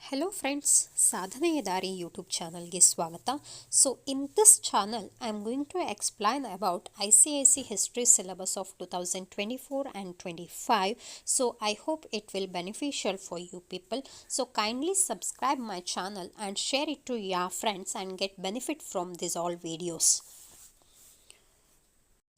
Hello friends, Sadhaneya Daari YouTube channel ಗೆ ಸ್ವಾಗತ. So in this channel I am going to explain about ICSE history syllabus of 2024 and 25. So I hope it will beneficial for you people. So kindly subscribe my channel and share it to your friends and get benefit from these all videos.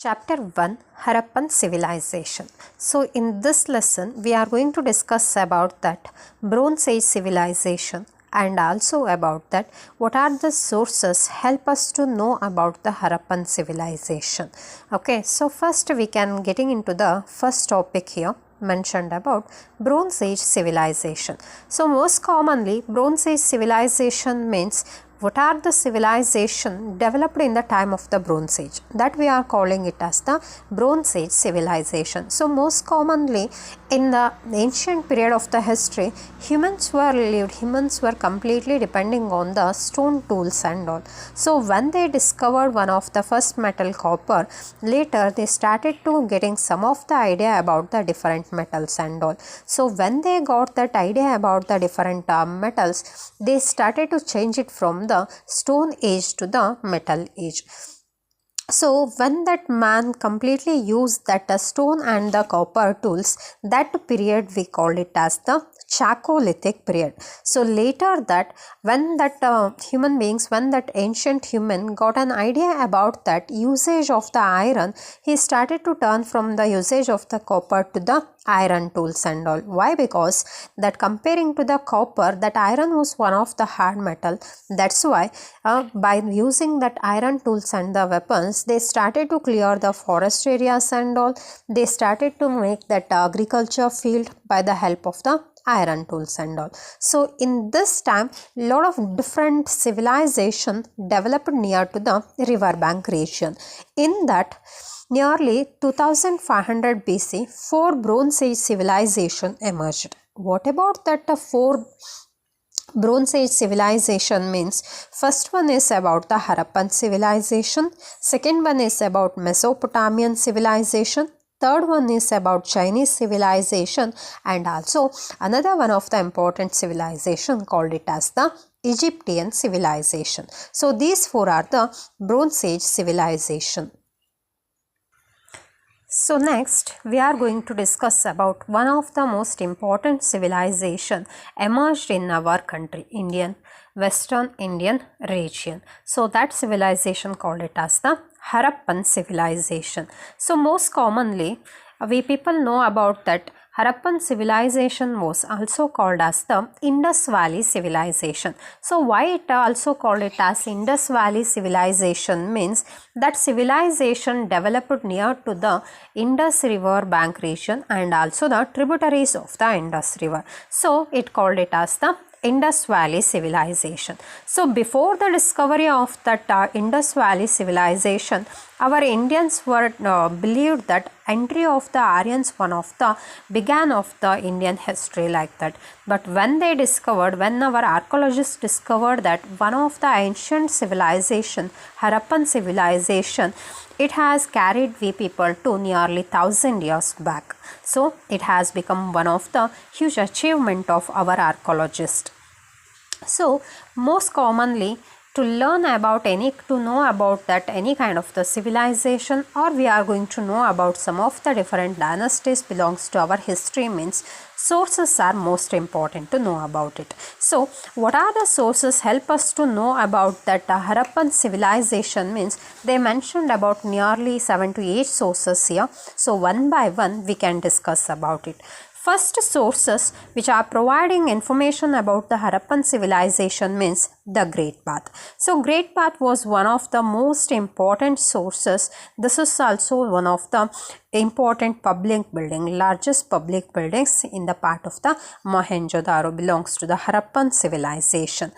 Chapter 1, Harappan Civilization. So in this lesson we are going to discuss about that Bronze Age civilization and also about that what are the sources help us to know about the Harappan civilization. Okay, so first we can getting into the first topic here mentioned about Bronze Age civilization. So most commonly Bronze Age civilization means what are the civilization developed in the time of the Bronze Age, that we are calling it as the Bronze Age civilization. So most commonly in the ancient period of the history, humans were completely depending on the stone tools and all. So when they discovered one of the first metal, copper, later they started to getting some of the idea about the different metals and all. So when they got that idea about the different metals, they started to change it from the stone age to the metal age. So when that man completely used that stone and the copper tools, that period we call it as the Chalcolithic period. So later that when that when that ancient human got an idea about that usage of the iron, he started to turn from the usage of the copper to the iron tools and all. Why? Because that comparing to the copper, that iron was one of the hard metal. That's why by using that iron tools and the weapons, they started to clear the forest areas and all. They started to make that agriculture field by the help of the iron tools and all. So in this time, lot of different civilization developed near to the riverbank region. In that, nearly 2500 BC, 4 Bronze Age civilization emerged. What about that 4 Bronze Age civilization means? First one is about the Harappan civilization, second one is about Mesopotamian civilization, third one is about Chinese civilization, and also another one of the important civilization called it as the Egyptian civilization. So these four are the Bronze Age civilization. So next we are going to discuss about one of the most important civilization emerged in our country, Western Indian region. So that civilization called it as the Harappan civilization. So most commonly we people know about that Harappan civilization was also called as the Indus Valley civilization. So why it also called it as Indus Valley civilization means that civilization developed near to the Indus River bank region and also the tributaries of the Indus River. So it called it as the Indus Valley civilization. So before the discovery of that Indus Valley civilization, our Indians were believed that entry of the Aryans one of the began of the Indian history like that. But when our archaeologists discovered that one of the ancient civilization, Harappan civilization, it has carried we people to nearly 1000 years back. So it has become one of the huge achievement of our archaeologists. So most commonly to know about any kind of the civilization, or we are going to know about some of the different dynasties belongs to our history means sources are most important to know about it. So what are the sources help us to know about that Harappan civilization means? They mentioned about nearly 7 to 8 sources here. So one by one we can discuss about it. First sources which are providing information about the Harappan civilization means the Great Bath. So Great Bath was one of the most important sources. This is also one of the important largest public buildings in the part of the Mohenjo-daro belongs to the Harappan civilization.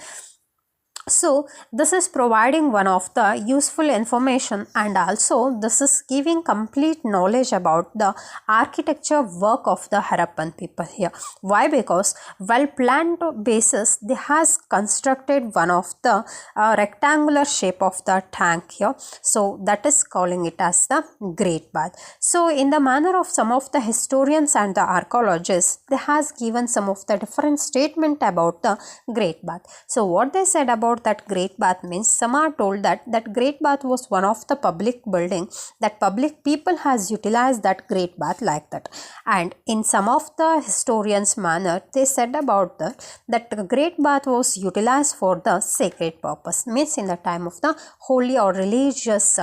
So this is providing one of the useful information, and also this is giving complete knowledge about the architecture work of the Harappan people here. Why? Because well planned basis they has constructed one of the rectangular shape of the tank here. So that is calling it as the Great Bath. So in the manner of some of the historians and the archaeologists, they has given some of the different statement about the Great Bath. So what they said about that Great Bath means, some are told that Great Bath was one of the public building that public people has utilized that Great Bath like that. And in some of the historians manner, they said about that the Great Bath was utilized for the sacred purpose, means in the time of the holy or religious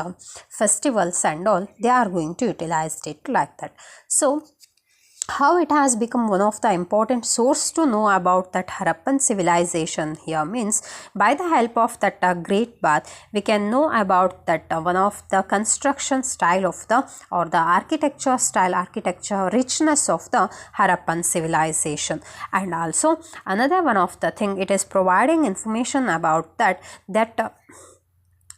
festivals and all, they are going to utilize it like that. So how it has become one of the important source to know about that Harappan civilization here means, by the help of that Great Bath, we can know about that one of the construction style of the or the architecture style, architecture richness of the Harappan civilization. And also another one of the thing, it is providing information about that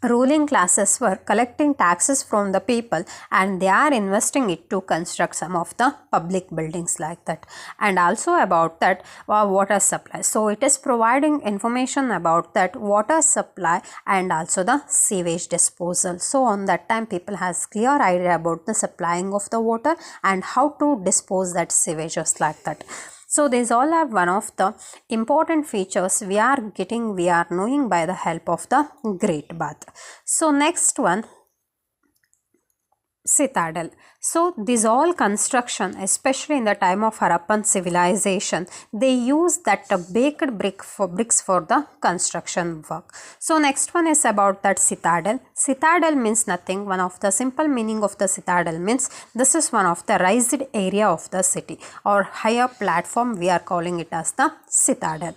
ruling classes were collecting taxes from the people and they are investing it to construct some of the public buildings like that. And also about that water supply. So it is providing information about that water supply and also the sewage disposal. So on that time people has clear idea about the supplying of the water and how to dispose that sewages like that. So these all are one of the important features we are knowing by the help of the Great Bath. So next one, citadel. So this all construction, especially in the time of Harappan civilization, they use that baked bricks for the construction work. So next one is about that citadel. Citadel means nothing. One of the simple meaning of the citadel means this is one of the raised area of the city or higher platform. We are calling it as the citadel.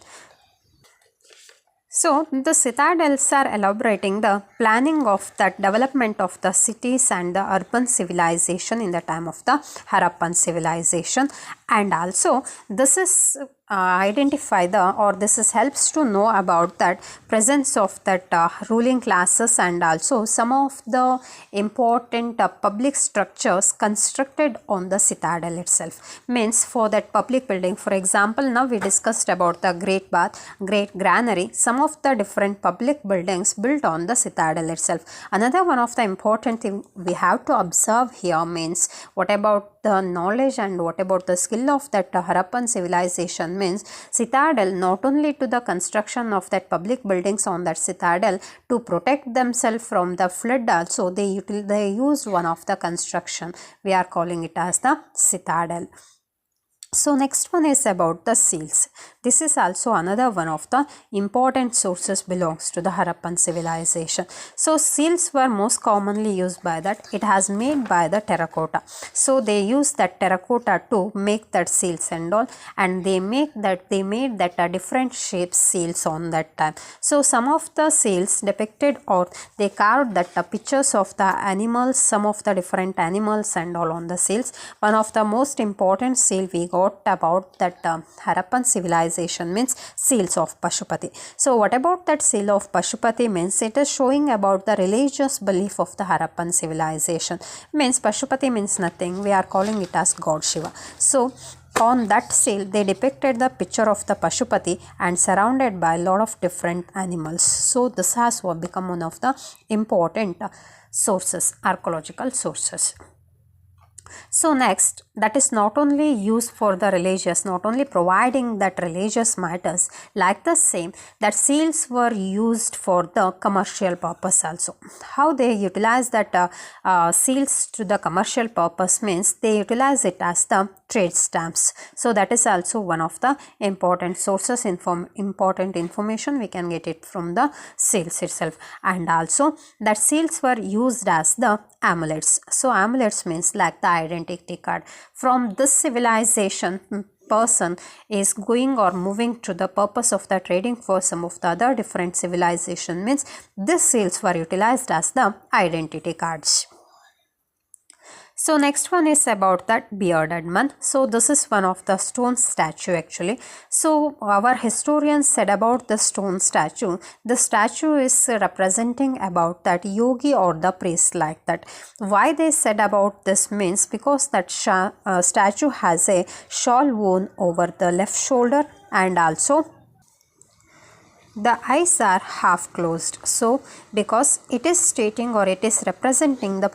So the citadels are elaborating the planning of that development of the cities and the urban civilization in the time of the Harappan civilization. And also this is identify the or this is helps to know about that presence of that ruling classes and also some of the important public structures constructed on the citadel itself, means for that public building. For example, now we discussed about the Great Bath, Great Granary, some of the different public buildings built on the citadel itself. Another one of the important thing we have to observe here means, what about the knowledge and what about the skill of that Harappan civilization means, citadel not only to the construction of that public buildings on that citadel to protect themselves from the flood, also they used one of the construction, we are calling it as the citadel. So next one is about the seals. This is also another one of the important sources belongs to the Harappan civilization. So seals were most commonly used by that, it has made by the terracotta. So they use that terracotta to make that seals and all, and they made that different shapes seals on that time. So some of the seals depicted or they carved that pictures of the animals, some of the different animals and all on the seals. One of the most important seal we got about that Harappan civilization means seals of Pashupati. So what about that seal of Pashupati means, it is showing about the religious belief of the Harappan civilization. Means Pashupati means nothing, we are calling it as God Shiva. So on that seal they depicted the picture of the Pashupati and surrounded by a lot of different animals. So this has become one of the important sources, archaeological sources. So next, that is not only used for the religious, not only providing that religious matters, like the same that seals were used for the commercial purpose also. How they utilize that seals to the commercial purpose means they utilize it as the trade stamps. So that is also one of the important sources, important information we can get it from the seals itself. And also that seals were used as the amulets. So amulets means like the identity card. From this civilization, person is going or moving to the purpose of the trading for some of the other different civilization, means these seals were utilized as the identity cards. So next one is about that bearded man. So this is one of the stone statue actually. So our historians said about the stone statue, the statue is representing about that yogi or the priest like that. Why they said about this means because that statue has a shawl worn over the left shoulder, and also the eyes are half closed. So because it is stating or it is representing the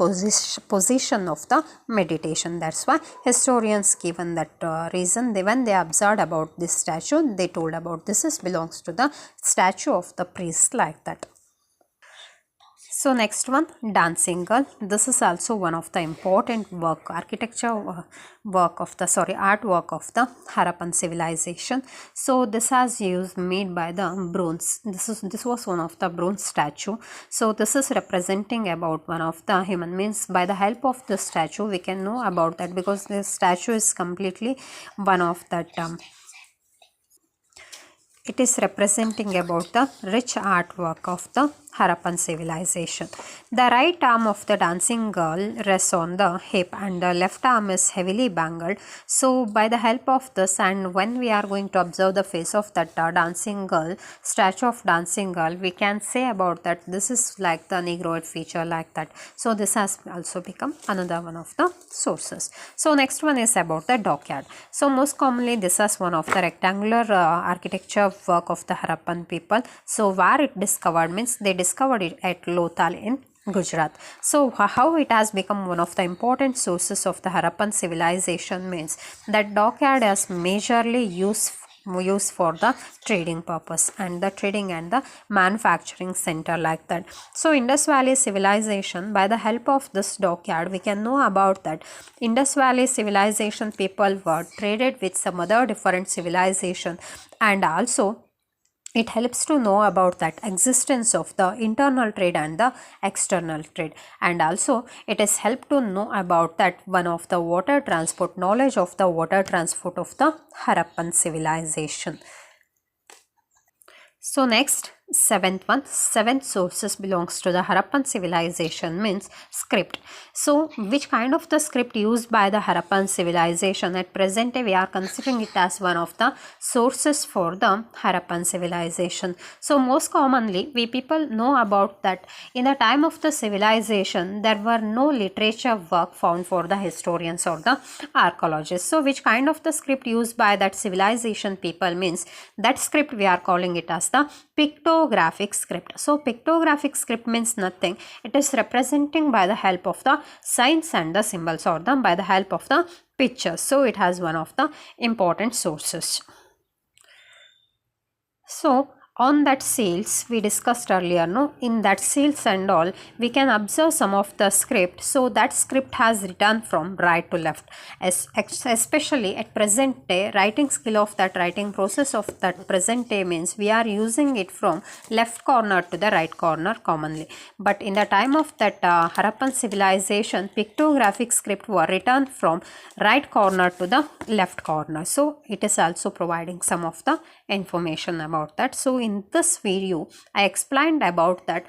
position of the meditation, that's why historians given that reason. When they observed about this statue, they told about this is belongs to the statue of the priest like that. So next one, dancing girl. This is also one of the important artwork of the Harappan civilization. So this has used made by the bronze. This was one of the bronze statue. So this is representing about one of the human, means by the help of the statue we can know about that, because this statue is completely one of that it is representing about the rich artwork of the Harappan civilization. The right arm of the dancing girl rests on the hip and the left arm is heavily bangled. So by the help of this, and when we are going to observe the face of that dancing girl, statue of dancing girl, we can say about that this is like the negroid feature like that. So this has also become another one of the sources. So next one is about the dockyard. So most commonly this is one of the rectangular architecture work of the Harappan people. So where it discovered means they discovered it at Lothal in Gujarat. So how it has become one of the important sources of the Harappan civilization means that dockyard is majorly used for the trading purpose and the trading and the manufacturing center like that. So Indus Valley civilization, by the help of this dockyard we can know about that Indus Valley civilization people were traded with some other different civilization, and also it helps to know about that existence of the internal trade and the external trade, and also it is help to know about that one of the water transport, knowledge of the water transport of the Harappan civilization. So next, seventh sources belongs to the Harappan civilization means script. So which kind of the script used by the Harappan civilization? At present we are considering it as one of the sources for the Harappan civilization. So most commonly we people know about that in the time of the civilization there were no literature work found for the historians or the archaeologists. So which kind of the script used by that civilization people means that script we are calling it as the pictographic script. So pictographic script means nothing. It is representing by the help of the signs and the symbols, or by the help of the pictures. So it has one of the important sources. So on that seals we discussed earlier, no, in that seals and all we can observe some of the script. So that script has written from right to left, especially at present day writing skill of that writing process of that present day means we are using it from left corner to the right corner commonly, but in the time of that Harappan civilization pictographic script were written from right corner to the left corner. So it is also providing some of the information about that. So in this video I explained about that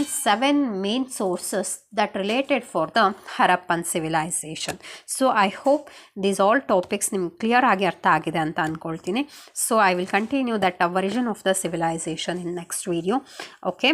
seven main sources that related for the Harappan civilization. So I hope these all topics ನಿಮಗೆ clear ಆಗಿ ಅರ್ಥ ಆಗಿದೆ ಅಂತ ಅನ್ಕೊಳ್ತೀನಿ. So I will continue that origin of the civilization in next video. Okay,